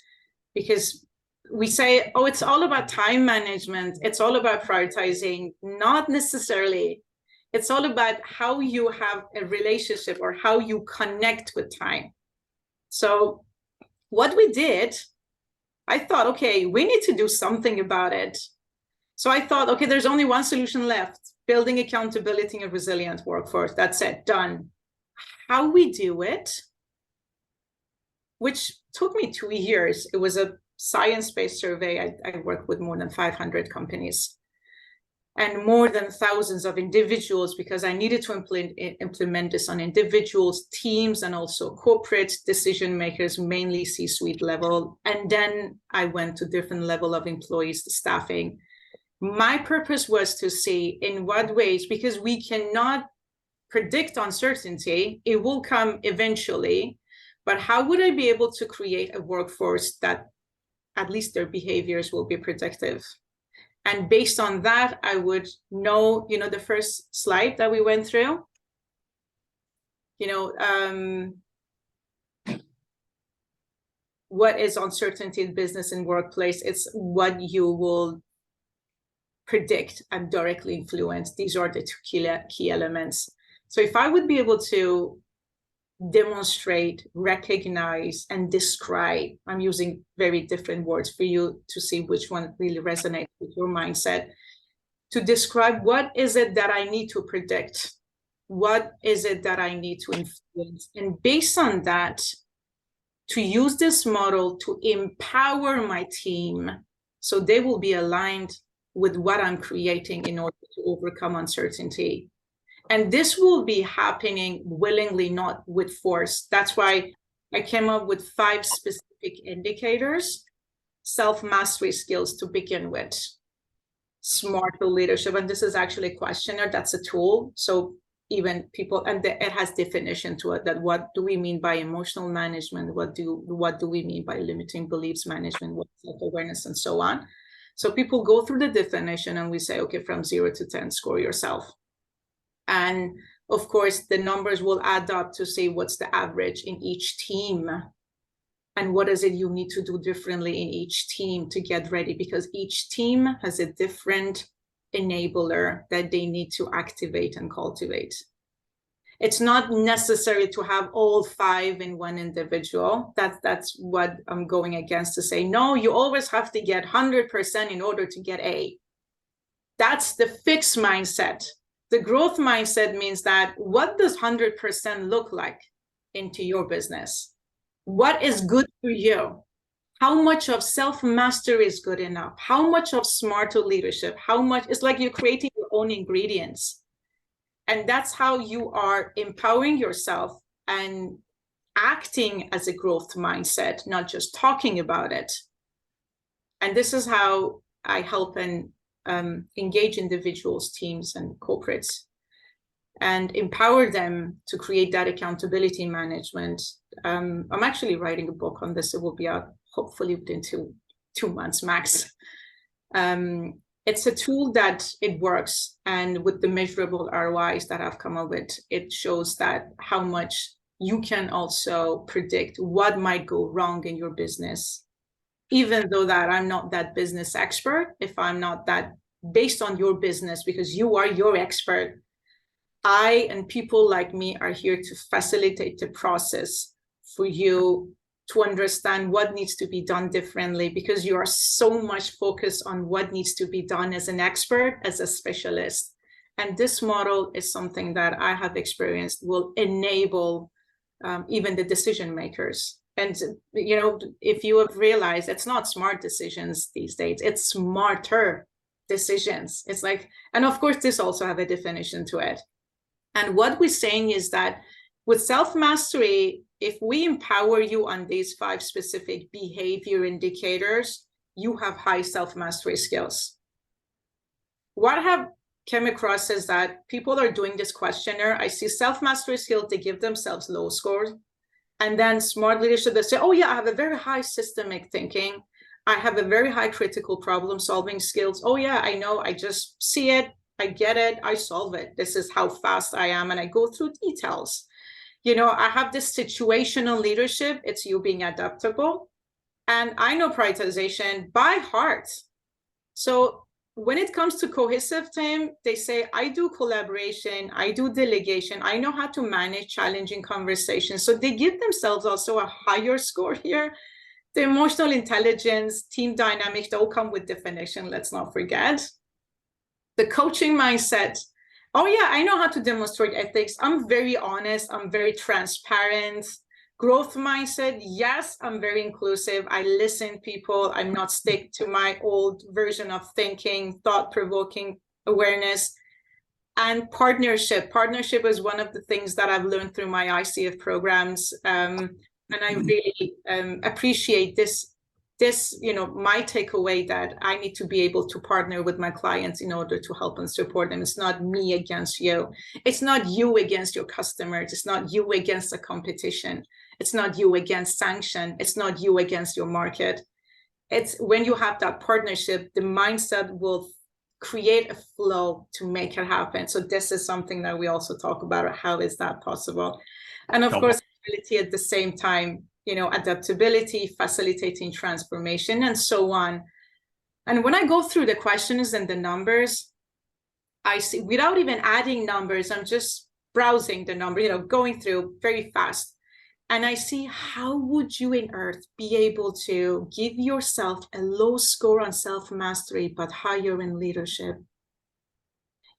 because we say, oh, it's all about time management. It's all about prioritizing. Not necessarily. It's all about how you have a relationship or how you connect with time. So what we did, I thought, okay, we need to do something about it. So I thought, okay, there's only one solution left, building accountability and resilient workforce. That's it, done. How we do it, which took me 2 years. It was a science-based survey. I worked with more than 500 companies and more than thousands of individuals, because I needed to implement this on individuals, teams, and also corporate decision makers, mainly C-suite level. And then I went to different level of employees, staffing. My purpose was to see in what ways, because we cannot predict uncertainty, it will come eventually, but how would I be able to create a workforce that at least their behaviors will be predictive? And based on that, I would know, the first slide that we went through, what is uncertainty in business and workplace? It's what you will predict and directly influence. These are the two key elements. So if I would be able to demonstrate, recognize, and describe, I'm using very different words for you to see which one really resonates with your mindset, to describe what is it that I need to predict, what is it that I need to influence, and based on that, to use this model to empower my team so they will be aligned with what I'm creating in order to overcome uncertainty. And this will be happening willingly, not with force. That's why I came up with 5 specific indicators, self-mastery skills to begin with, smarter leadership. And this is actually a questionnaire, that's a tool. So even people, and it has definition to it, that what do we mean by emotional management? What do we mean by limiting beliefs management, what self-awareness, and so on. So people go through the definition and we say, okay, from 0 to 10, score yourself. And of course, the numbers will add up to say what's the average in each team and what is it you need to do differently in each team to get ready, because each team has a different enabler that they need to activate and cultivate. It's not necessary to have all 5 in one individual. That's what I'm going against, to say, no, you always have to get 100% in order to get A. That's the fixed mindset. The growth mindset means that what does 100% look like into your business? What is good for you? How much of self-mastery is good enough? How much of smarter leadership? How much? It's like you're creating your own ingredients. And that's how you are empowering yourself and acting as a growth mindset, not just talking about it. And this is how I help and engage individuals, teams, and corporates, and empower them to create that accountability management. I'm actually writing a book on this. It will be out hopefully within two months max. It's a tool that it works, and with the measurable ROIs that I've come up with, it shows that how much you can also predict what might go wrong in your business. Even though that I'm not that business expert, if I'm not that based on your business, because you are your expert, I and people like me are here to facilitate the process for you to understand what needs to be done differently, because you are so much focused on what needs to be done as an expert, as a specialist. And this model is something that I have experienced will enable even the decision makers. And, if you have realized, it's not smart decisions these days, it's smarter decisions. It's like, and of course, this also have a definition to it. And what we're saying is that with self-mastery, if we empower you on these 5 specific behavior indicators, you have high self-mastery skills. What I have come across is that people are doing this questionnaire. I see self-mastery skills, they give themselves low scores. And then smart leadership, they say, oh yeah, I have a very high systemic thinking. I have a very high critical problem solving skills. Oh yeah, I know, I just see it, I get it, I solve it. This is how fast I am, and I go through details. I have this situational leadership, it's you being adaptable. And I know prioritization by heart. So when it comes to cohesive team, they say, I do collaboration, I do delegation, I know how to manage challenging conversations. So they give themselves also a higher score here. The emotional intelligence, team dynamics, they all come with definition, let's not forget. The coaching mindset. Oh yeah, I know how to demonstrate ethics. I'm very honest. I'm very transparent. Growth mindset. Yes, I'm very inclusive. I listen people. I'm not stick to my old version of thinking, thought-provoking awareness. And partnership. Partnership is one of the things that I've learned through my ICF programs. And I really appreciate this, my takeaway that I need to be able to partner with my clients in order to help and support them. It's not me against you. It's not you against your customers. It's not you against the competition. It's not you against sanction. It's not you against your market. It's when you have that partnership, the mindset will create a flow to make it happen. So this is something that we also talk about. How is that possible? And of course, ability at the same time, adaptability, facilitating transformation, and so on. And when I go through the questions and the numbers, I see, without even adding numbers, I'm just browsing the number, going through very fast. And I see, how would you in earth be able to give yourself a low score on self-mastery, but higher in leadership?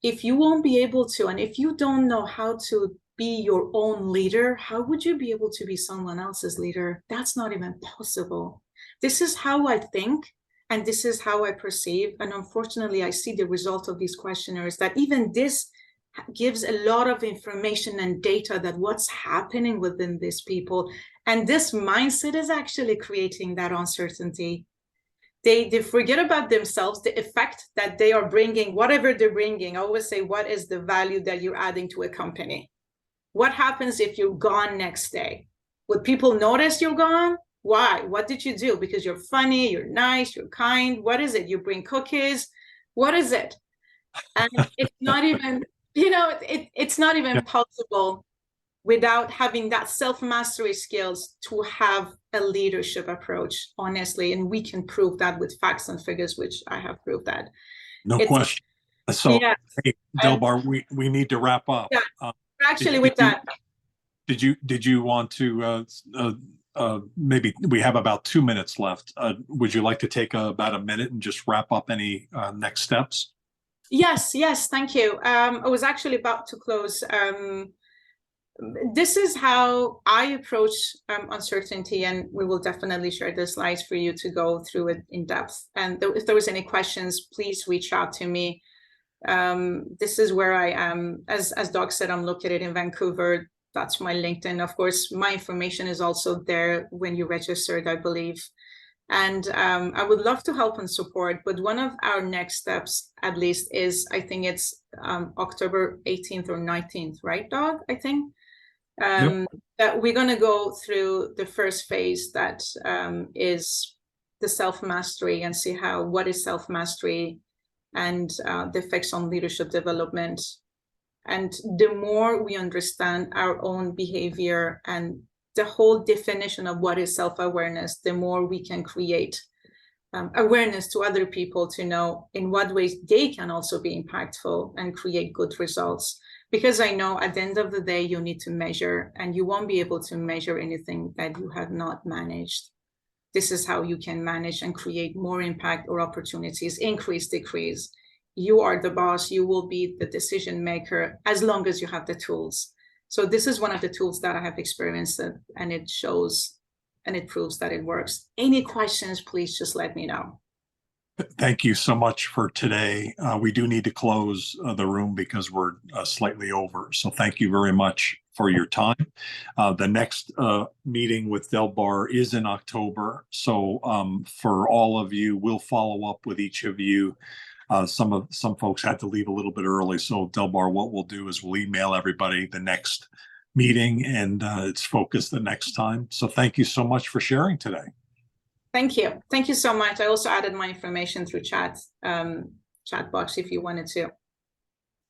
If you won't be able to, and if you don't know how to be your own leader, how would you be able to be someone else's leader? That's not even possible. This is how I think, and this is how I perceive. And unfortunately, I see the result of these questionnaires that even this gives a lot of information and data that what's happening within these people. And this mindset is actually creating that uncertainty. They forget about themselves, the effect that they are bringing, whatever they're bringing. I always say, what is the value that you're adding to a company? What happens if you're gone next day? Would people notice you're gone? Why? What did you do? Because you're funny, you're nice, you're kind. What is it? You bring cookies? What is it? And it's not even, it's not even possible without having that self-mastery skills to have a leadership approach, honestly. And we can prove that with facts and figures, which I have proved that. No question. So, yeah. Hey, Delbar, we need to wrap up. Yeah. Actually, did you want to maybe we have about 2 minutes left. Would you like to take about a minute and just wrap up any next steps? Yes, thank you. I was actually about to close. This is how I approach uncertainty, and we will definitely share the slides for you to go through it in depth. And if there was any questions, please reach out to me. This is where I am. As Doug said, I'm located in Vancouver. That's my LinkedIn. Of course, my information is also there when you registered, I believe. And I would love to help and support, but one of our next steps, at least, is, I think it's October 18th or 19th, right, Doug? I think Yep. that we're going to go through the first phase, that is the self-mastery, and see what is self-mastery and the effects on leadership development. And the more we understand our own behavior and the whole definition of what is self-awareness, the more we can create awareness to other people to know in what ways they can also be impactful and create good results. Because I know at the end of the day, you need to measure, and you won't be able to measure anything that you have not managed. This is how you can manage and create more impact or opportunities, increase, decrease. You are the boss, you will be the decision maker as long as you have the tools. So this is one of the tools that I have experienced, and it shows and it proves that it works. Any questions, please just let me know. Thank you so much for today. We do need to close the room because we're slightly over. So thank you very much for your time. The next meeting with Delbar is in October. So for all of you, we'll follow up with each of you. Some folks had to leave a little bit early. So Delbar, what we'll do is we'll email everybody the next meeting, and it's focused the next time. So thank you so much for sharing today. Thank you. Thank you so much. I also added my information through chat box if you wanted to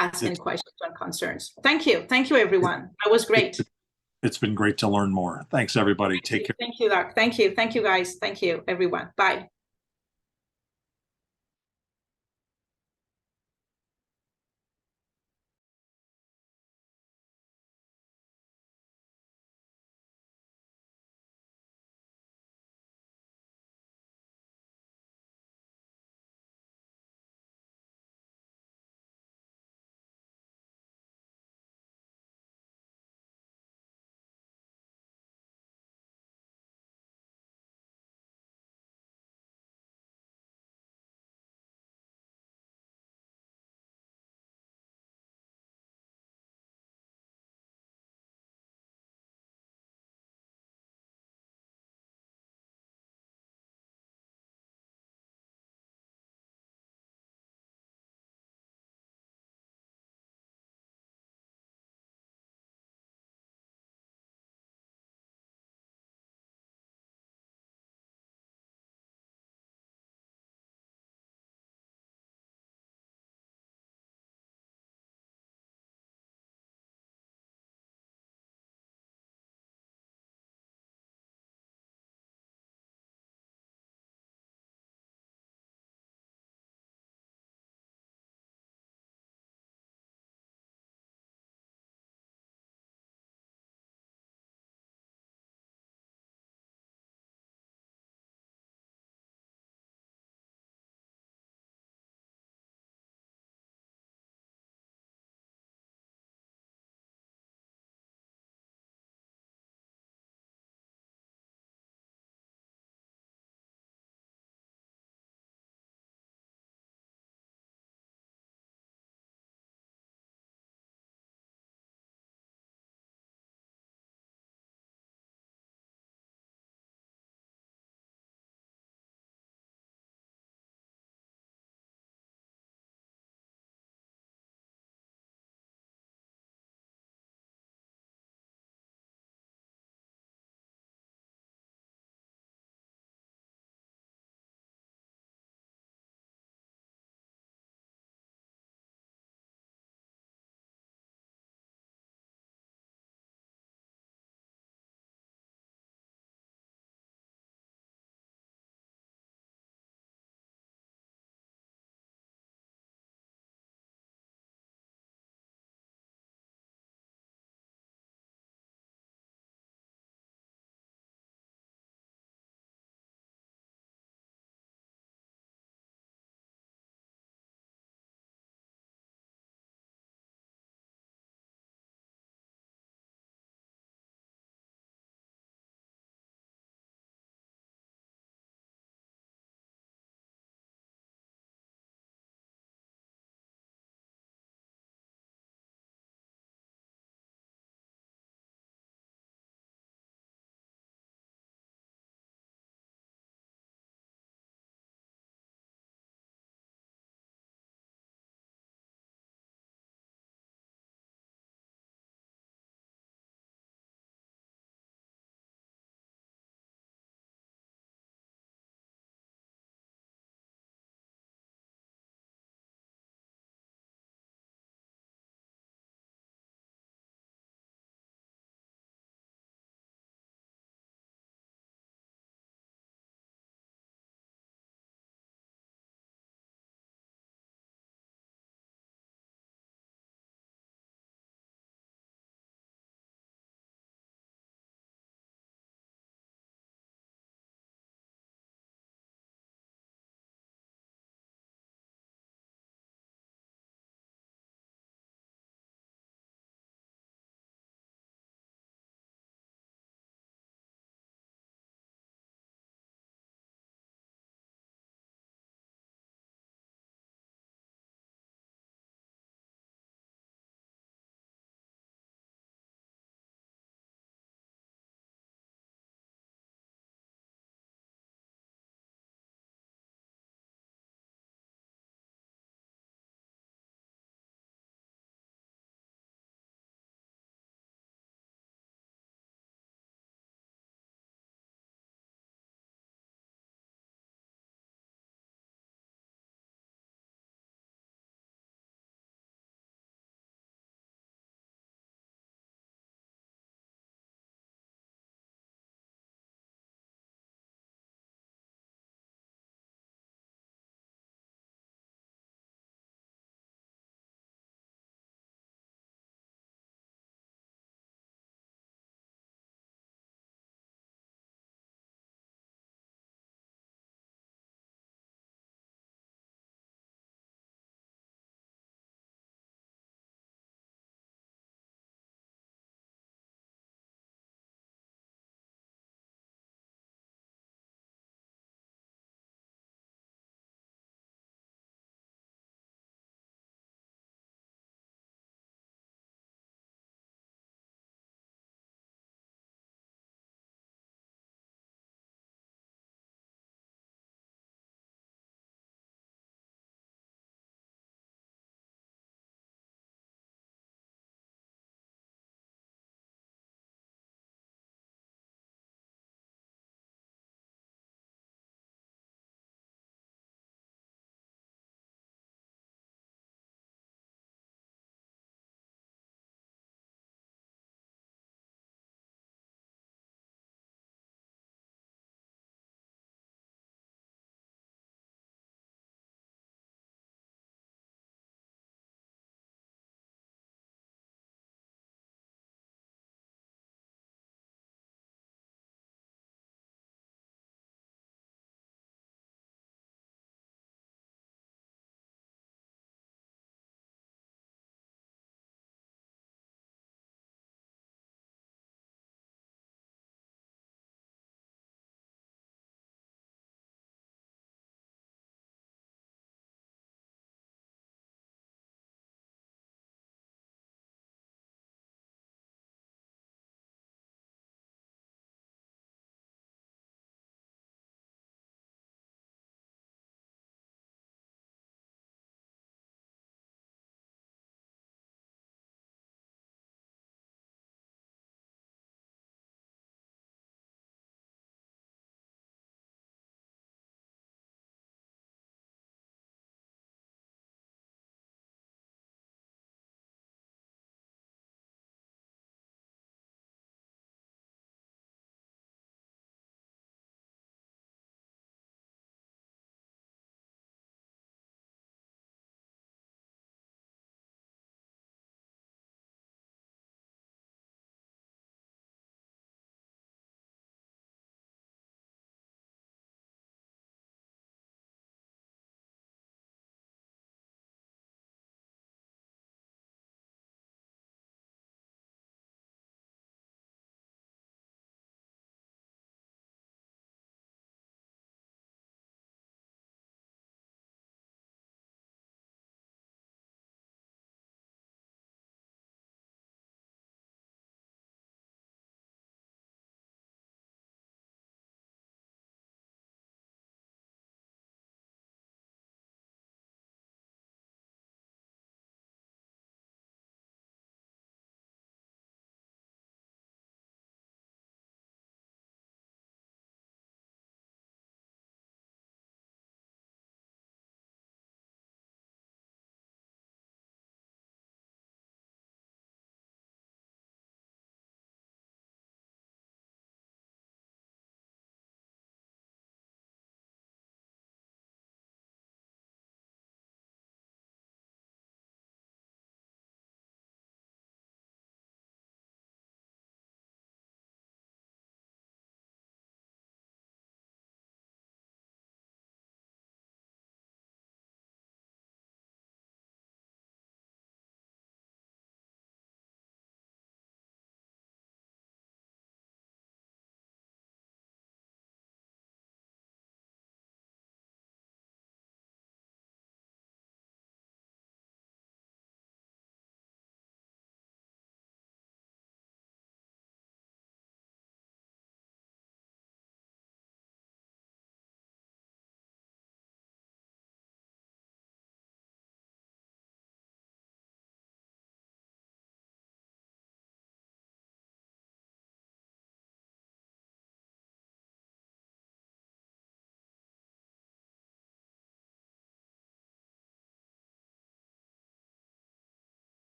ask any questions or concerns. Thank you. Thank you, everyone. That was great. It's been great to learn more. Thanks, everybody. Take care. Thank you, Doc. Thank you. Thank you, guys. Thank you, everyone. Bye.